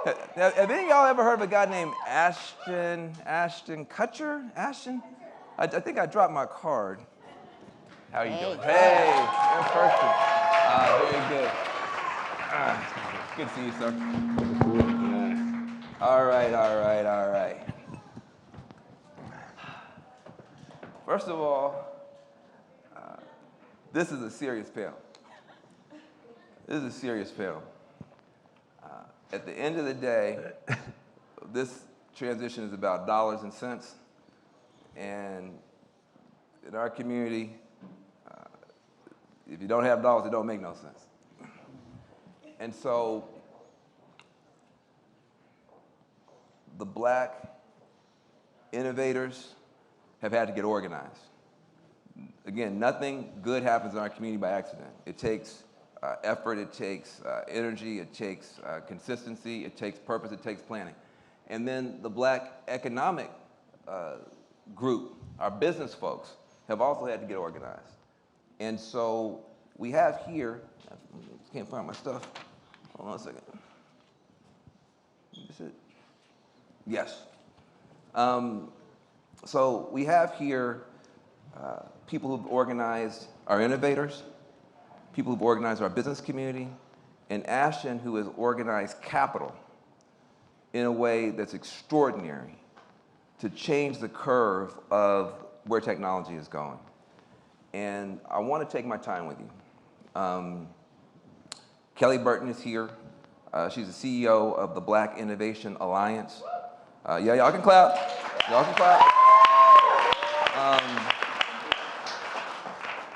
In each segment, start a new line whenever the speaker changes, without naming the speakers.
Have any of y'all ever heard of a guy named Ashton Kutcher? Ashton? I think I dropped my card. How you doing? Hey, in person. Very good. Good to see you, sir. All right. First of all, this is a serious panel. This is a serious panel. At the end of the day, this transition is about dollars and cents. And in our community, if you don't have dollars, it don't make no sense. And so the black innovators have had to get organized. Again, nothing good happens in our community by accident. It takes effort, it takes energy, it takes consistency, it takes purpose, it takes planning. And then the black economic group, our business folks, have also had to get organized. And so we have here, I can't find my stuff. Hold on a second. Is it? Yes. So we have here people who've organized our innovators, people who've organized our business community, and Ashton, who has organized capital in a way that's extraordinary to change the curve of where technology is going. And I want to take my time with you. Kelly Burton is here. She's the CEO of the Black Innovation Alliance. Yeah, y'all can clap. Y'all can clap.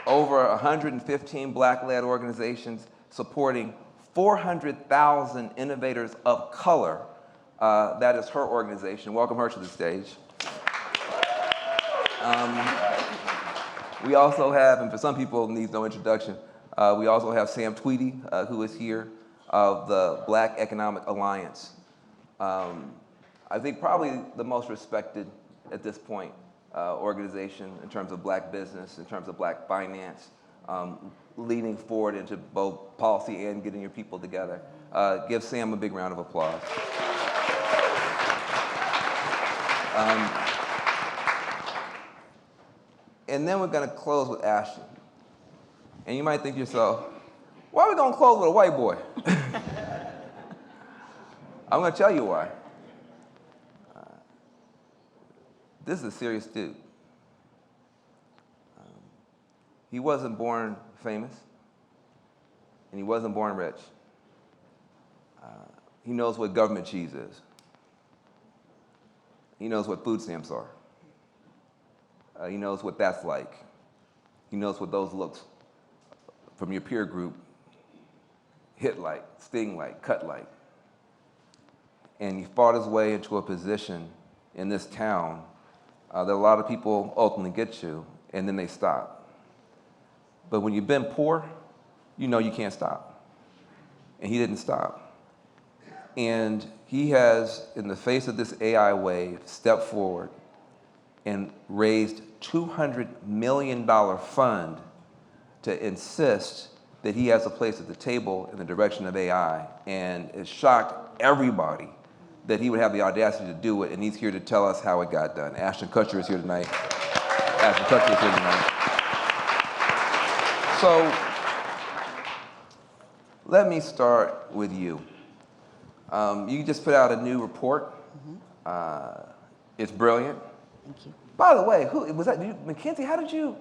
Over 115 black-led organizations supporting 400,000 innovators of color. That is her organization. Welcome her to the stage. We also have, and for some people needs no introduction, we also have Sam Tweedy, who is here, of the Black Economic Alliance. I think probably the most respected at this point organization in terms of black business, in terms of black finance, leaning forward into both policy and getting your people together. Give Sam a big round of applause. And then we're going to close with Ashton. And you might think to yourself, why are we going to close with a white boy? I'm going to tell you why. This is a serious dude. He wasn't born famous, and he wasn't born rich. He knows what government cheese is. He knows what food stamps are. He knows what that's like. He knows what those looks from your peer group hit like, sting like, cut like. And he fought his way into a position in this town that a lot of people ultimately get to, and then they stop. But when you've been poor, you know you can't stop. And he didn't stop. And he has, in the face of this AI wave, stepped forward and raised $200 million fund to insist that he has a place at the table in the direction of AI. And it shocked everybody that he would have the audacity to do it, and he's here to tell us how it got done. Ashton Kutcher is here tonight. Ashton Kutcher is here tonight. So, let me start with you. You just put out a new report. It's brilliant.
Thank you.
By the way, who was that? Mackenzie, how did you?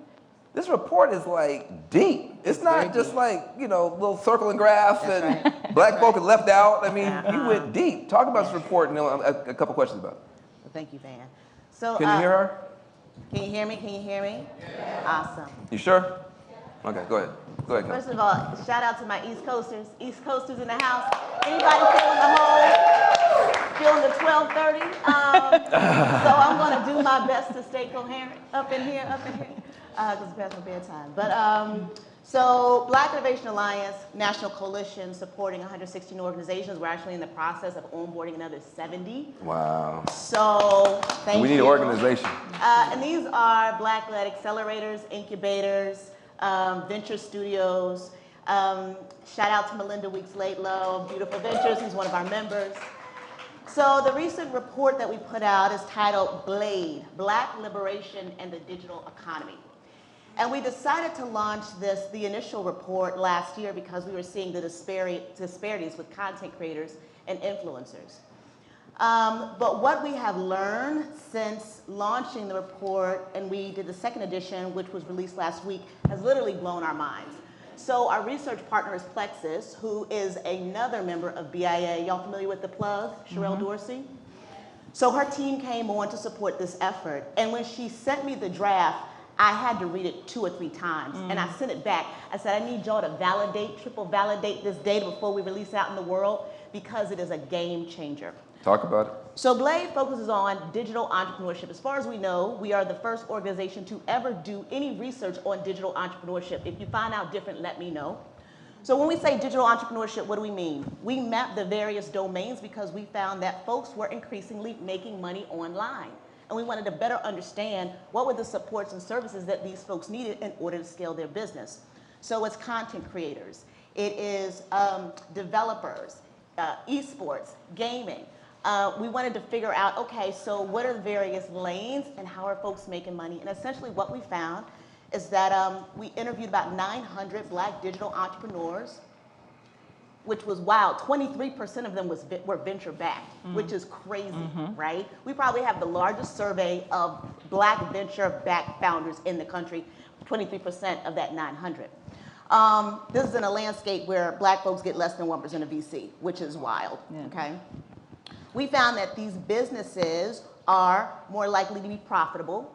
This report is like deep. It's not just deep. Like, you know, little circle and graph. That's and right. Black folk are left out. I mean, you went deep. Talk about this report and a couple questions about it.
Well, thank you, Van. So,
can you hear her?
Can you hear me? Can you hear me? Yeah. Awesome.
You sure? Okay, go ahead. Go ahead.
First of all, shout out to my East Coasters. East Coasters in the house. Anybody feeling the whole? Feeling the 12:30? So I'm going to do my best to stay coherent up in here, because it's past my bedtime. But so Black Innovation Alliance, National Coalition, supporting 116 organizations. We're actually in the process of onboarding another 70.
Wow.
So thank you.
We need an organization.
And these are Black-led accelerators, incubators, venture studios. Shout out to Melinda Weeks Laidlow, Beautiful Ventures, who's one of our members. So the recent report that we put out is titled BLADE, Black Liberation and the Digital Economy. And we decided to launch the initial report last year because we were seeing the disparities with content creators and influencers. But what we have learned since launching the report, and we did the second edition, which was released last week, has literally blown our minds. So our research partner is Plexus, who is another member of BIA. Y'all familiar with the plug, Sherelle Dorsey? So her team came on to support this effort. And when she sent me the draft, I had to read it 2 or 3 times. And I sent it back. I said, I need y'all to validate, triple validate this data before we release it out in the world, because it is a game changer.
Talk about it.
So BLADE focuses on digital entrepreneurship. As far as we know, we are the first organization to ever do any research on digital entrepreneurship. If you find out different, let me know. So when we say digital entrepreneurship, what do we mean? We mapped the various domains because we found that folks were increasingly making money online. And we wanted to better understand what were the supports and services that these folks needed in order to scale their business. So it's content creators, it is developers, esports, gaming. We wanted to figure out, okay, so what are the various lanes and how are folks making money? And essentially what we found is that we interviewed about 900 Black digital entrepreneurs, which was wild. 23% of them were venture-backed, which is crazy, right? We probably have the largest survey of Black venture-backed founders in the country, 23% of that 900. This is in a landscape where Black folks get less than 1% of VC, which is wild, okay? We found that these businesses are more likely to be profitable,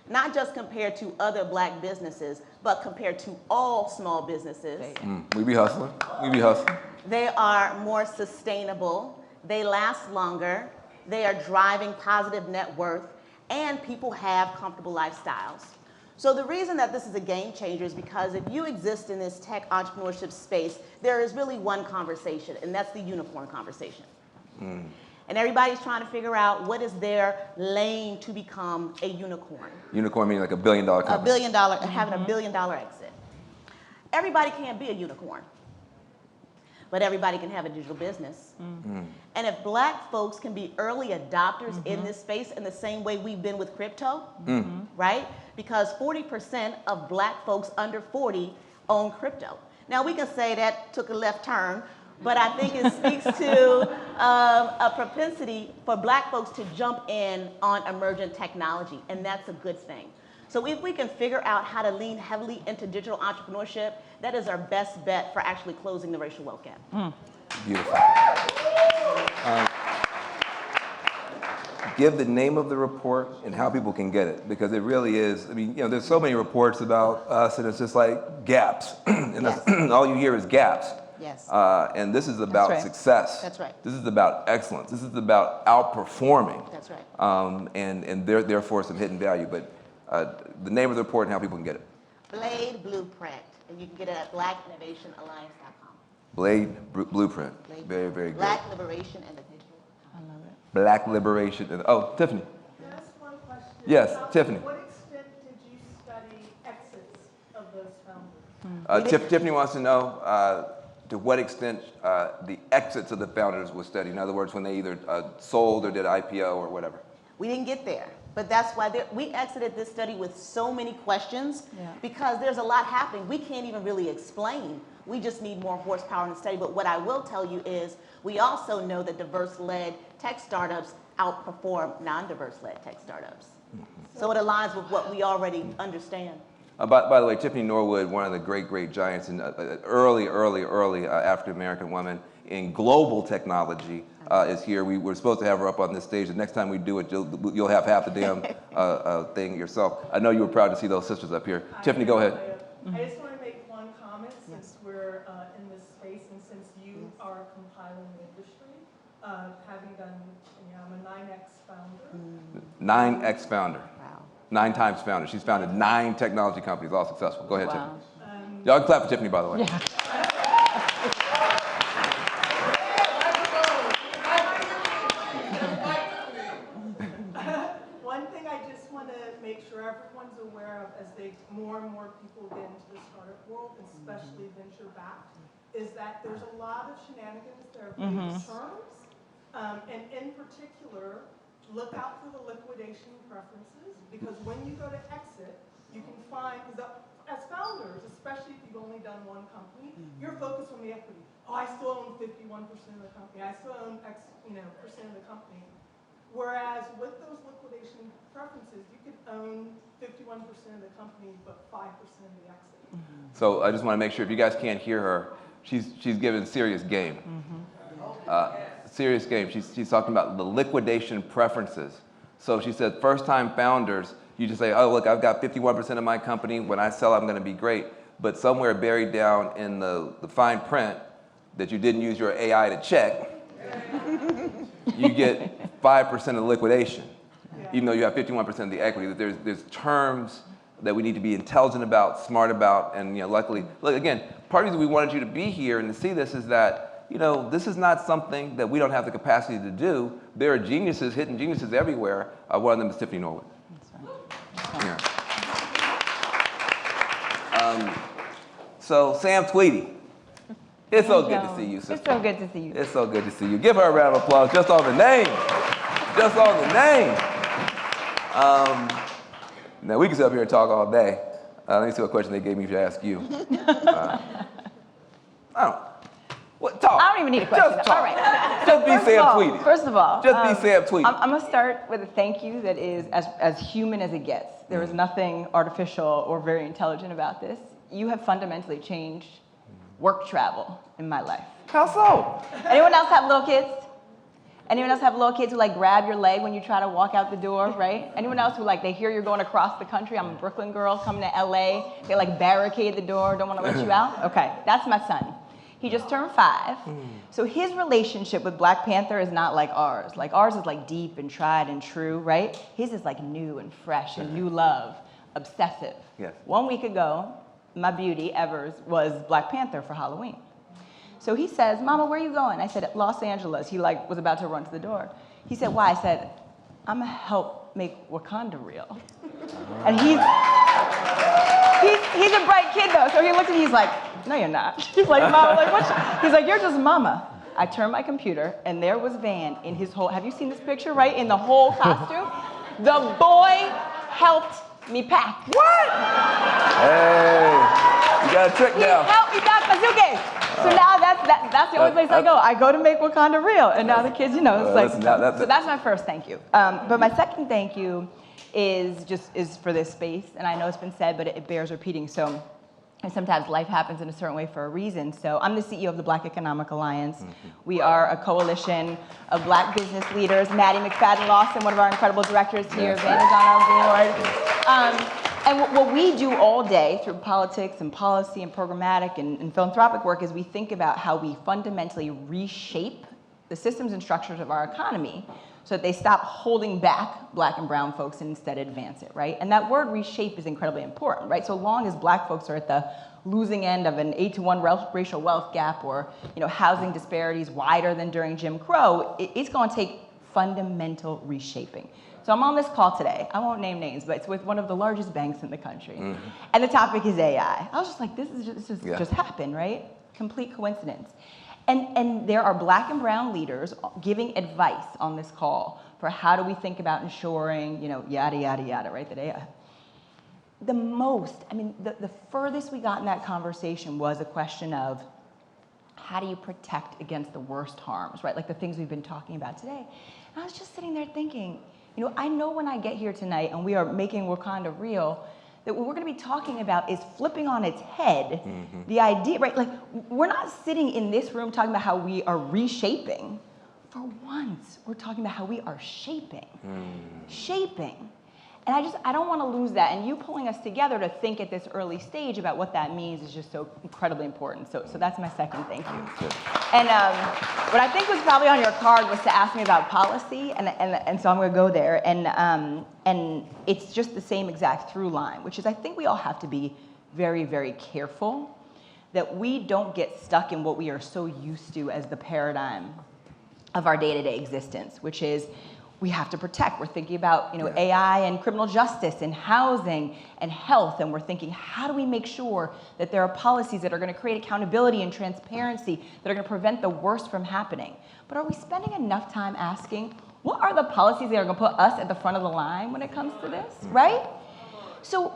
not just compared to other Black businesses, but compared to all small businesses.
We be hustling. We be hustling.
They are more sustainable, they last longer, they are driving positive net worth, and people have comfortable lifestyles. So the reason that this is a game changer is because if you exist in this tech entrepreneurship space, there is really one conversation, and that's the unicorn conversation. And everybody's trying to figure out what is their lane to become a unicorn.
Unicorn meaning like $1 billion company.
$1 billion, having $1 billion exit. Everybody can't be a unicorn, but everybody can have a digital business. And if Black folks can be early adopters in this space in the same way we've been with crypto, right? Because 40% of Black folks under 40 own crypto. Now we can say that took a left turn, but I think it speaks to a propensity for Black folks to jump in on emergent technology, and that's a good thing. So if we can figure out how to lean heavily into digital entrepreneurship, that is our best bet for actually closing the racial wealth gap.
Beautiful. Give the name of the report and how people can get it, because it really is, I mean, you know, there's so many reports about us, and it's just like gaps. And all you hear is gaps.
Yes.
And this is about success.
That's right.
This is about excellence. This is about outperforming.
That's right.
And therefore some hidden value. But the name of the report and how people can get it.
BLADE Blueprint, and you can get it at blackinnovationalliance.com.
BLADE Blueprint.
BLADE
Very, very good.
Black Liberation and the Digital Economy.
I love it.
Black liberation. Oh, Tiffany.
Can I ask one question?
Yes, Tiffany.
To what extent did you study exits of those founders?
Tiffany wants to know to what extent the exits of the founders was studied. In other words, when they either sold or did IPO or whatever.
We didn't get there, but that's why we exited this study with so many questions because there's a lot happening. We can't even really explain. We just need more horsepower in the study. But what I will tell you is we also know that diverse-led tech startups outperform non-diverse-led tech startups. So it aligns with what we already understand.
By the way, Tiffany Norwood, one of the great giants, and early African-American woman in global technology is here. We were supposed to have her up on this stage. The next time we do it, you'll have half the damn thing yourself. I know you were proud to see those sisters up here. Tiffany, go ahead.
I just want to make one comment since we're in this space and since you are compiling the industry, having done, you know, I'm a 9X founder.
9X founder.
Wow.
9 times founder. She's founded 9 technology companies, all successful. Go ahead,
Wow.
Tiffany. Y'all can clap for Tiffany, by the way.
Yeah.
One thing I just want to make sure everyone's aware of as more and more people get into the startup world, especially venture-backed, is that there's a lot of shenanigans. There are big terms And in particular, look out for the liquidation preferences, because when you go to exit, you can find, because as founders, especially if you've only done one company, you're focused on the equity. Oh, I still own 51% of the company. I still own X, percent of the company. Whereas with those liquidation preferences, you could own 51% of the company, but 5% of the exit.
So I just want to make sure, if you guys can't hear her, she's giving serious game. Serious game. She's talking about the liquidation preferences. So she said, first-time founders, you just say, oh, look, I've got 51% of my company. When I sell, I'm going to be great. But somewhere buried down in the fine print that you didn't use your AI to check, you get 5% of liquidation, even though you have 51% of the equity. That there's terms that we need to be intelligent about, smart about, and luckily, look, again, part of the reason we wanted you to be here and to see this is that this is not something that we don't have the capacity to do. There are geniuses, hidden geniuses everywhere. One of them is Tiffany Norwood. Yeah. So Sam Tweedy, it's so good to see you, sister.
It's so good to see you.
It's so good to see you. Give her a round of applause just on the name. Just on the name. Now we can sit up here and talk all day. Let me see what question they gave me to ask you. Talk.
I don't even need a question.
Just talk.
All right.
Just be Sam Tweedy.
First of all,
Just be Sam Tweedy.
I'm going to start with a thank you that is as human as it gets. There is nothing artificial or very intelligent about this. You have fundamentally changed work travel in my life.
How so?
Anyone else have little kids? Anyone else have little kids who grab your leg when you try to walk out the door, right? Anyone else who they hear you're going across the country? I'm a Brooklyn girl coming to LA. They barricade the door, don't want to let you out? Okay, that's my son. He just turned 5. So his relationship with Black Panther is not like ours. Ours is deep and tried and true, right? His is new and fresh and new love, obsessive.
Yes.
1 week ago, my beauty, Evers, was Black Panther for Halloween. So he says, Mama, where are you going? I said, Los Angeles. He was about to run to the door. He said, why? I said, I'm gonna help make Wakanda real. And he's a bright kid though, so he looked at me, he's like, no, you're not. He's like, Mama, what? He's like, you're just Mama. I turned my computer, and there was Van in his whole, have you seen this picture, right? In the whole costume? The boy helped me pack.
What? Hey, you got a trick now.
He helped me pack my suitcase. So now that's the only place I go. I go to Make Wakanda Real, and now the kids, it's so that's my first thank you. But my second thank you is for this space, and I know it's been said, but it bears repeating. So, and sometimes life happens in a certain way for a reason. So I'm the CEO of the Black Economic Alliance. We are a coalition of Black business leaders. Maddie McFadden Lawson, one of our incredible directors here, Van is on our board. And what we do all day through politics and policy and programmatic and philanthropic work is we think about how we fundamentally reshape the systems and structures of our economy so that they stop holding back Black and brown folks and instead advance it, right? And that word reshape is incredibly important, right? So long as Black folks are at the losing end of an 8-to-1 racial wealth gap or housing disparities wider than during Jim Crow, it's going to take fundamental reshaping. So I'm on this call today. I won't name names, but it's with one of the largest banks in the country. And the topic is AI. I was just like, this just happened, right? Complete coincidence. And there are Black and brown leaders giving advice on this call for how do we think about ensuring, yada, yada, yada, right, that AI. The furthest we got in that conversation was a question of how do you protect against the worst harms, right? Like the things we've been talking about today. And I was just sitting there thinking, I know when I get here tonight and we are making Wakanda real, that what we're going to be talking about is flipping on its head the idea, right? We're not sitting in this room talking about how we are reshaping. For once, we're talking about how we are shaping. Shaping. And I don't want to lose that. And you pulling us together to think at this early stage about what that means is just so incredibly important. So that's my second thank you. And what I think was probably on your card was to ask me about policy, and so I'm going to go there. And it's just the same exact through line, which is I think we all have to be very, very careful that we don't get stuck in what we are so used to as the paradigm of our day-to-day existence, which is we have to protect. We're thinking about AI and criminal justice and housing and health, and we're thinking, how do we make sure that there are policies that are going to create accountability and transparency that are going to prevent the worst from happening? But are we spending enough time asking, what are the policies that are going to put us at the front of the line when it comes to this, right? So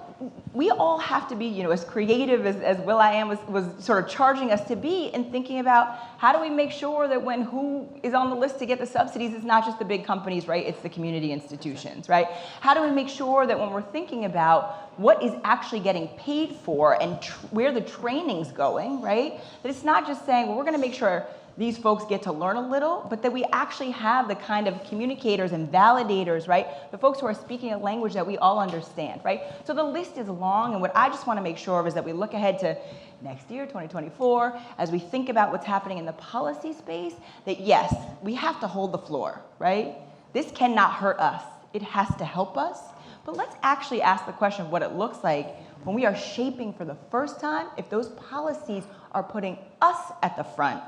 we all have to be, as creative as Will.i.am was sort of charging us to be, and thinking about how do we make sure that when who is on the list to get the subsidies, it's not just the big companies, right? It's the community institutions, right? How do we make sure that when we're thinking about what is actually getting paid for and where the training's going, right? That it's not just saying, well, we're going to make sure these folks get to learn a little, but that we actually have the kind of communicators and validators, right? The folks who are speaking a language that we all understand, right? So the list is long, and what I just want to make sure of is that we look ahead to next year, 2024, as we think about what's happening in the policy space, that yes, we have to hold the floor, right? This cannot hurt us. It has to help us. But let's actually ask the question of what it looks like when we are shaping for the first time, if those policies are putting us at the front,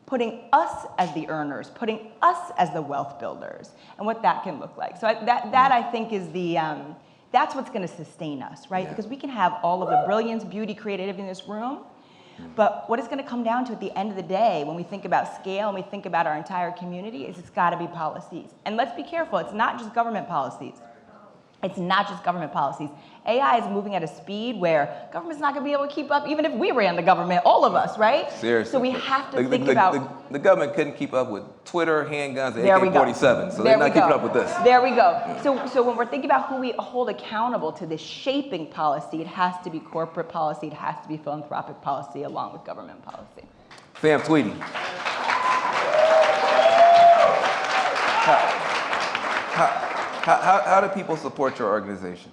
putting us as the earners, putting us as the wealth builders, and what that can look like. So that I think is that's what's going to sustain us, right? Because we can have all of the brilliance, beauty, creativity in this room, but what it's going to come down to at the end of the day, when we think about scale and we think about our entire community, is it's got to be policies. And let's be careful, it's not just government policies. It's not just government policies. AI is moving at a speed where government's not going to be able to keep up, even if we ran the government, all of us, right?
Seriously.
So we have to think about...
The government couldn't keep up with Twitter, handguns, and AK-47, so they're not keeping up with this.
There we go. Yeah. So when we're thinking about who we hold accountable to this shaping policy, it has to be corporate policy, it has to be philanthropic policy, along with government policy.
Sam Tweedy. How do people support your organization?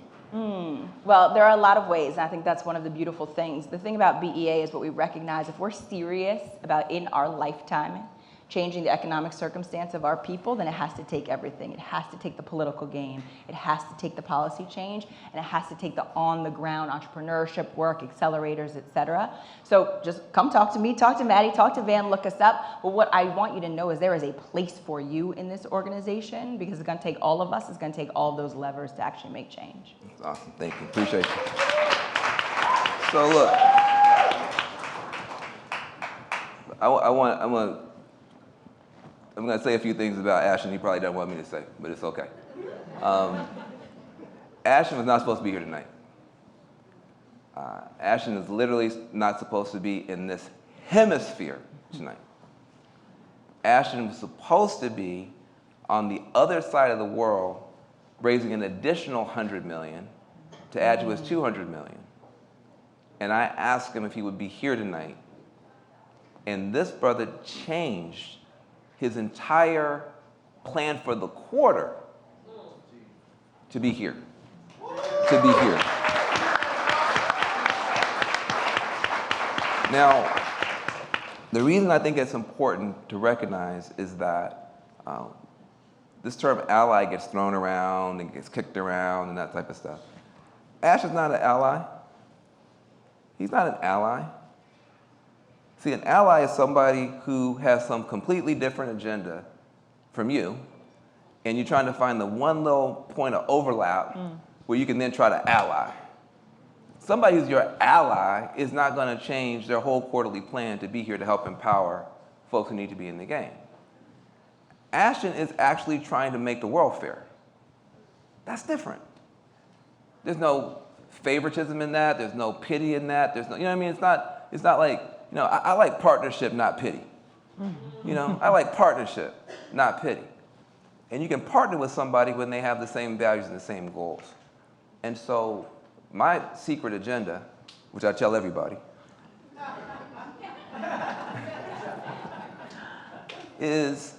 Well, there are a lot of ways, and I think that's one of the beautiful things. The thing about BEA is what we recognize, if we're serious about in our lifetime changing the economic circumstance of our people, then it has to take everything. It has to take the political game, it has to take the policy change, and it has to take the on-the-ground entrepreneurship work, accelerators, et cetera. So just come talk to me, talk to Maddie, talk to Van, look us up. But what I want you to know is there is a place for you in this organization, because it's going to take all of us, it's going to take all of those levers to actually make change.
That's awesome, thank you, appreciate you. So look, I'm going to say a few things about Ashton he probably doesn't want me to say, but it's okay. Ashton was not supposed to be here tonight. Ashton is literally not supposed to be in this hemisphere tonight. Ashton was supposed to be on the other side of the world raising an additional $100 million to add to his $200 million. And I asked him if he would be here tonight. And this brother changed his entire plan for the quarter to be here. Now, the reason I think it's important to recognize is that this term ally gets thrown around and gets kicked around and that type of stuff. Ash is not an ally. He's not an ally. See, an ally is somebody who has some completely different agenda from you, and you're trying to find the one little point of overlap where you can then try to ally. Somebody who's your ally is not going to change their whole quarterly plan to be here to help empower folks who need to be in the game. Ashton is actually trying to make the world fair. That's different. There's no favoritism in that. There's no pity in that. There's no, you know what I mean? It's not like, you know, I like partnership, not pity. You know, I like partnership, not pity. And you can partner with somebody when they have the same values and the same goals. And so my secret agenda, which I tell everybody, is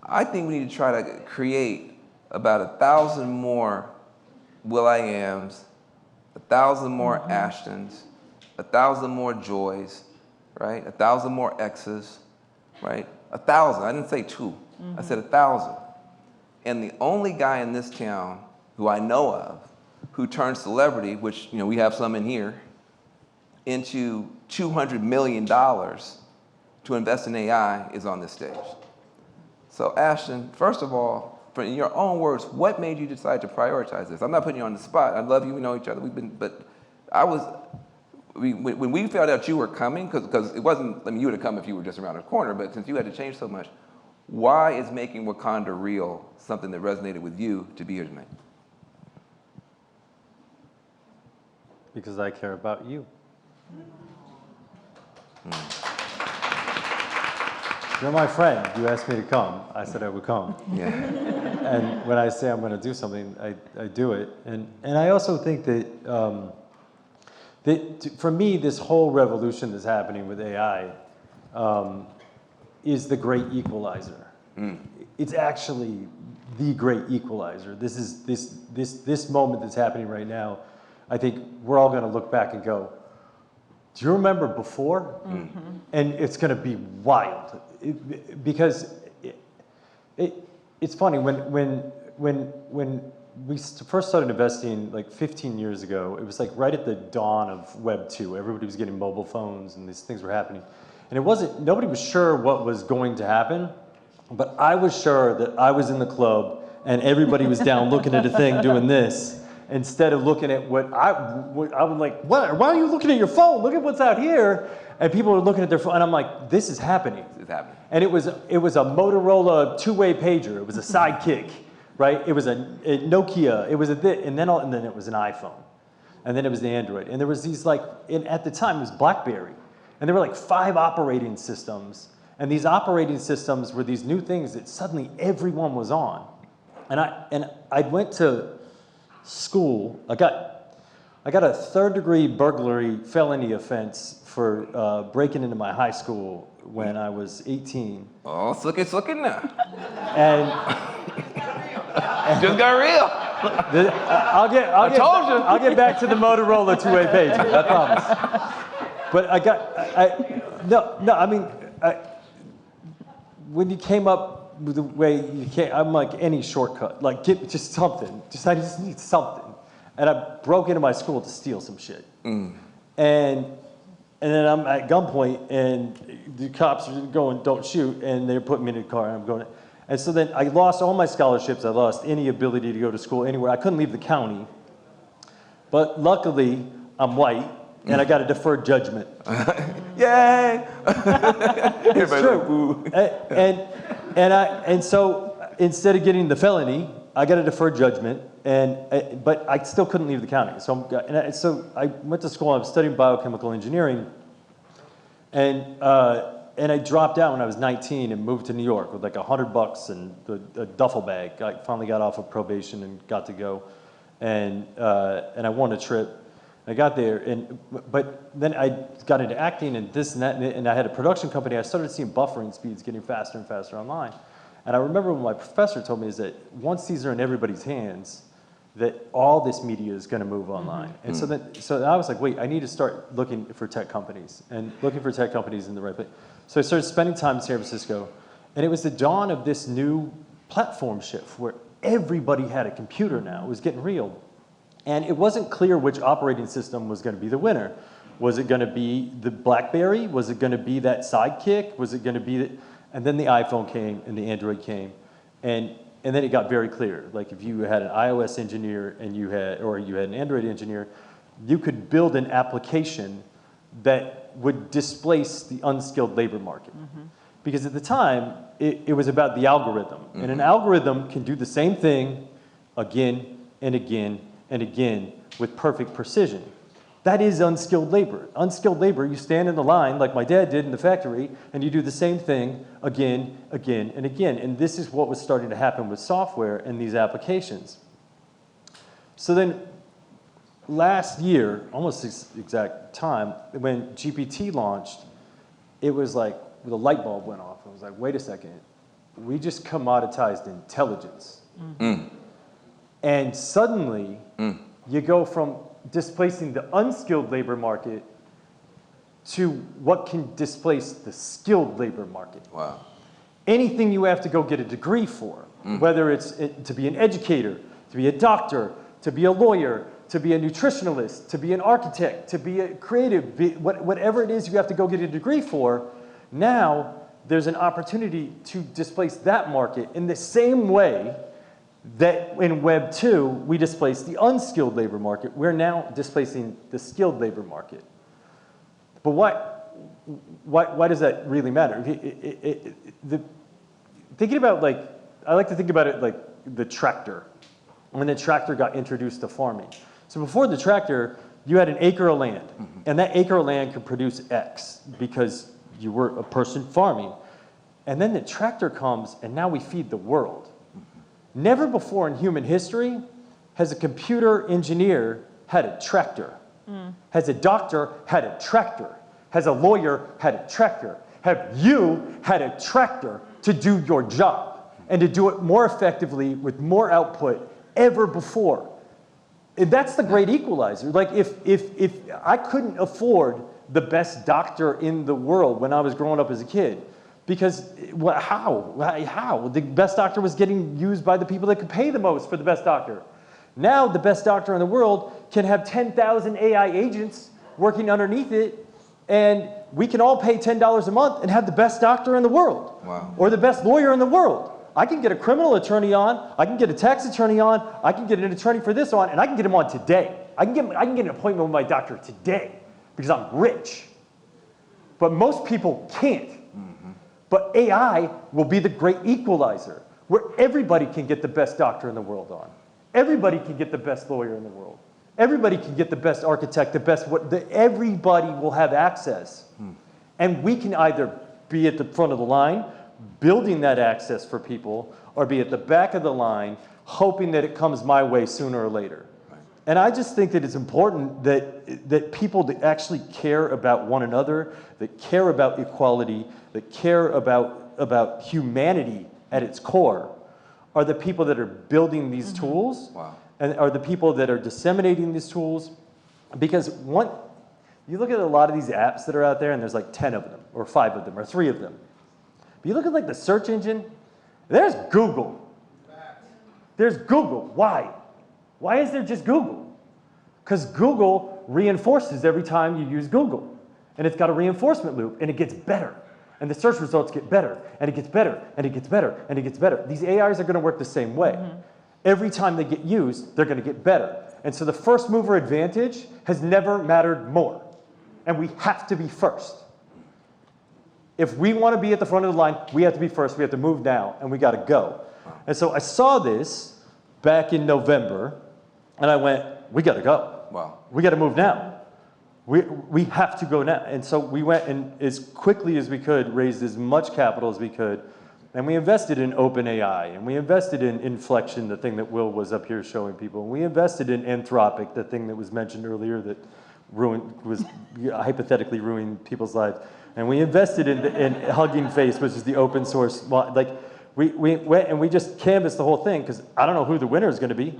I think we need to try to create about 1,000 more Will.i.ams, 1,000 more Ashtons, 1,000 more Joys, right? 1,000 more X's, right? 1,000, I didn't say 2, I said 1,000. And the only guy in this town who I know of who turned celebrity, which, you know, we have some in here, into $200 million to invest in AI is on this stage. So Ashton, first of all, in your own words, what made you decide to prioritize this? I'm not putting you on the spot. I love you. We know each other. But when we found out you were coming, because it wasn't, I mean, you would have come if you were just around the corner, but since you had to change so much, why is Making Wakanda Real something that resonated with you to be here tonight?
Because I care about you. You're my friend. You asked me to come. I said I would come.
Yeah.
And when I say I'm going to do something, I do it. And I also think that, for me, this whole revolution that's happening with AI is the great equalizer. It's actually the great equalizer. This moment that's happening right now, I think we're all going to look back and go, do you remember before? And it's going to be wild. Because it's funny, when we first started investing like 15 years ago, it was like right at the dawn of Web 2. Everybody was getting mobile phones and these things were happening. And nobody was sure what was going to happen, but I was sure that I was in the club and everybody was down looking at a thing doing this, instead of looking at what I was like, why are you looking at your phone? Look at what's out here. And people were looking at their phone, and I'm like, this is happening.
It's happening.
And it was a Motorola two-way pager. It was a Sidekick, right? It was a Nokia. It was and then it was an iPhone, and then it was the Android. And there was these at the time it was BlackBerry, and there were like 5 operating systems. And these operating systems were these new things that suddenly everyone was on. And I went to school. I got a 3rd-degree burglary felony offense for breaking into my high school when I was 18.
Oh, suck it now.
And
Just got real.
I'll get back to the Motorola two-way pager, I promise. But when you came up with the way you came, I'm like any shortcut, like get just something. I just need something. And I broke into my school to steal some shit. And then I'm at gunpoint, and the cops are going, don't shoot, and they're putting me in a car, and I'm going. And so then I lost all my scholarships. I lost any ability to go to school anywhere. I couldn't leave the county. But luckily, I'm white, and I got a deferred judgment.
Yay!
It's true. And so instead of getting the felony, I got a deferred judgment, but I still couldn't leave the county. So I went to school. I was studying biochemical engineering, and I dropped out when I was 19 and moved to New York with like $100 and a duffel bag. I finally got off of probation and got to go, and I won a trip. I got there, but then I got into acting and this and that, and I had a production company. I started seeing buffering speeds getting faster and faster online. And I remember when my professor told me is that once these are in everybody's hands, that all this media is going to move online. And so I was like, wait, I need to start looking for tech companies and looking for tech companies in the right place. So I started spending time in San Francisco, and it was the dawn of this new platform shift where everybody had a computer now. It was getting real. And it wasn't clear which operating system was going to be the winner. Was it going to be the BlackBerry? Was it going to be that Sidekick? Was it going to be and then the iPhone came and the Android came, and then it got very clear. Like if you had an iOS engineer and you had an Android engineer, you could build an application that would displace the unskilled labor market. Because at the time, it was about the algorithm. And an algorithm can do the same thing again and again and again with perfect precision. That is unskilled labor. Unskilled labor, you stand in the line like my dad did in the factory, and you do the same thing again, again, and again. And this is what was starting to happen with software and these applications. So then last year, almost this exact time, when GPT launched, it was like the light bulb went off. I was like, wait a second, we just commoditized intelligence. And suddenly, you go from displacing the unskilled labor market to what can displace the skilled labor market.
Wow.
Anything you have to go get a degree for, whether it's to be an educator, to be a doctor, to be a lawyer, to be a nutritionalist, to be an architect, to be a creative, whatever it is you have to go get a degree for, now there's an opportunity to displace that market in the same way that in Web 2, we displaced the unskilled labor market. We're now displacing the skilled labor market. But why does that really matter? Thinking about I like to think about it like the tractor, when the tractor got introduced to farming. So before the tractor, you had an acre of land, and that acre of land could produce X because you were a person farming. And then the tractor comes, and now we feed the world. Never before in human history has a computer engineer had a tractor. Has a doctor had a tractor. Has a lawyer had a tractor. Have you had a tractor to do your job and to do it more effectively with more output ever before? And that's the great equalizer. Like if I couldn't afford the best doctor in the world when I was growing up as a kid, because how? The best doctor was getting used by the people that could pay the most for the best doctor. Now the best doctor in the world can have 10,000 AI agents working underneath it, and we can all pay $10 a month and have the best doctor in the world.
Wow.
Or the best lawyer in the world. I can get a criminal attorney on, I can get a tax attorney on, I can get an attorney for this on, and I can get him on today. I can get an appointment with my doctor today because I'm rich. But most people can't. But AI will be the great equalizer where everybody can get the best doctor in the world on. Everybody can get the best lawyer in the world. Everybody can get the best architect, everybody will have access. And we can either be at the front of the line, building that access for people, or be at the back of the line, hoping that it comes my way sooner or later. And I just think that it's important that people that actually care about one another, that care about equality, that care about humanity at its core, are the people that are building these tools.
Wow.
And are the people that are disseminating these tools. Because you look at a lot of these apps that are out there, and there's like 10 of them, or 5 of them, or 3 of them. But you look at like the search engine, there's Google. There's Google. Why? Why is there just Google? Because Google reinforces every time you use Google. And it's got a reinforcement loop, and it gets better. And the search results get better, and it gets better, and it gets better, and it gets better. These AIs are going to work the same way. Every time they get used, they're going to get better. And so the first mover advantage has never mattered more. And we have to be first. If we want to be at the front of the line, we have to be first. We have to move now, and we got to go. And so I saw this back in November, and I went, we got to go.
Wow.
We got to move now. We have to go now. And so we went and as quickly as we could, raised as much capital as we could, and we invested in OpenAI, and we invested in Inflection, the thing that Will was up here showing people, and we invested in Anthropic, the thing that was mentioned earlier that was hypothetically ruining people's lives, and we invested in Hugging Face, which is the open source. We went and we just canvassed the whole thing because I don't know who the winner is going to be,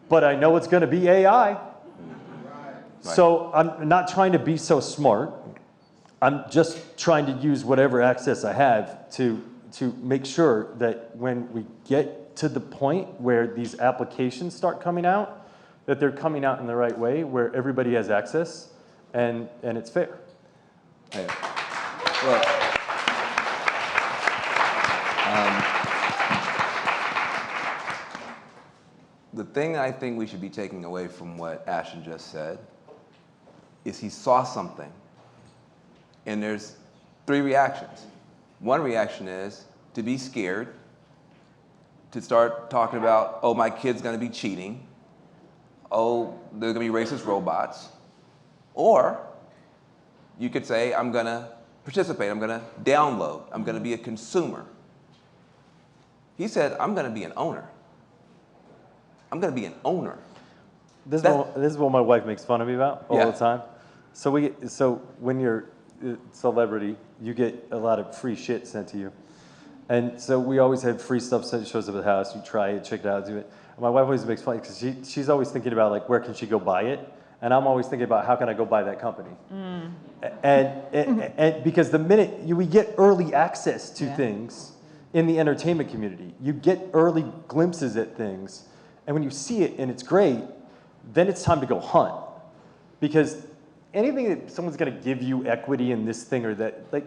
but I know it's going to be AI. So I'm not trying to be so smart. I'm just trying to use whatever access I have to make sure that when we get to the point where these applications start coming out, that they're coming out in the right way, where everybody has access and it's fair.
Hey. Look. The thing I think we should be taking away from what Ashton just said is he saw something, and there's 3 reactions. One reaction is to be scared, to start talking about, oh, my kid's gonna be cheating, oh, there's gonna be racist robots, or you could say, I'm gonna participate, I'm gonna download, I'm gonna be a consumer. He said, I'm gonna be an owner. I'm gonna be an owner.
This is what my wife makes fun of me about all the time. So when you're a celebrity, you get a lot of free shit sent to you. And so we always have free stuff sent, shows up at the house, you try it, check it out, do it. And my wife always makes fun because she's always thinking about like, where can she go buy it? And I'm always thinking about how can I go buy that company? And because the minute we get early access to things in the entertainment community, you get early glimpses at things. And when you see it and it's great, then it's time to go hunt. Because anything that someone's gonna give you equity in this thing or that, like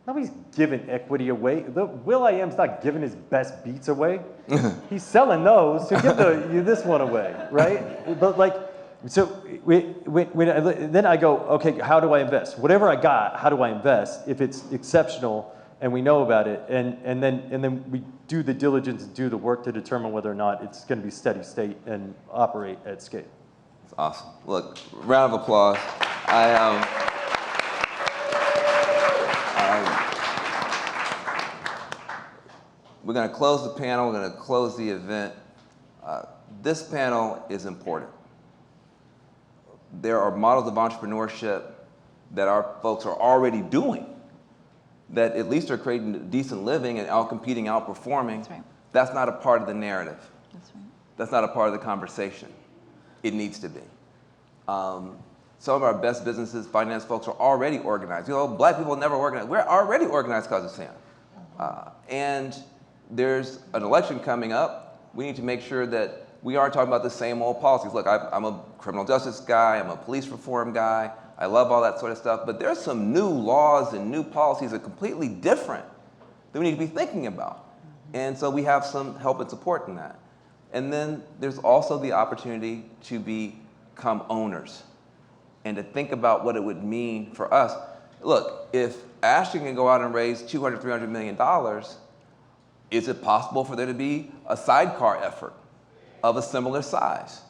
Nobody's giving equity away. Will.i.am's not giving his best beats away. He's selling those to give this one away, right? But like, so then I go, okay, how do I invest? Whatever I got, how do I invest? If it's exceptional and we know about it, and then we do the diligence, do the work to determine whether or not it's going to be steady state and operate at scale.
That's awesome. Look, round of applause. We're going to close the panel. We're going to close the event. This panel is important. There are models of entrepreneurship that our folks are already doing that at least are creating a decent living and out-competing, out-performing.
That's right.
That's not a part of the narrative.
That's right.
That's not a part of the conversation. It needs to be. Some of our best businesses, finance folks are already organized. You know, black people never organize. We're already organized because of Sam. And there's an election coming up. We need to make sure that we aren't talking about the same old policies. Look, I'm a criminal justice guy. I'm a police reform guy. I love all that sort of stuff. But there's some new laws and new policies that are completely different that we need to be thinking about. And so we have some help and support in that. And then there's also the opportunity to become owners and to think about what it would mean for us. Look, if Ashton can go out and raise $200, $300 million, is it possible for there to be a sidecar effort of a similar size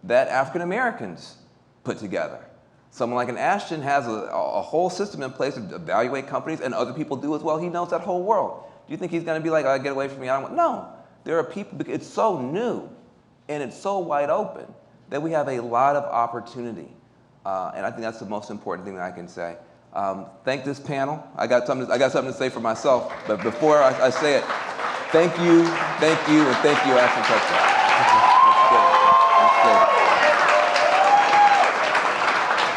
that African Americans put together? Someone like an Ashton has a whole system in place to evaluate companies, and other people do as well. He knows that whole world. Do you think he's going to be like, oh, get away from me? I don't want. No, there are people. It's so new, and it's so wide open that we have a lot of opportunity, and I think that's the most important thing that I can say. Thank this panel. I got something to say for myself, but before I say it, thank you, and thank you, Ashton Kutcher.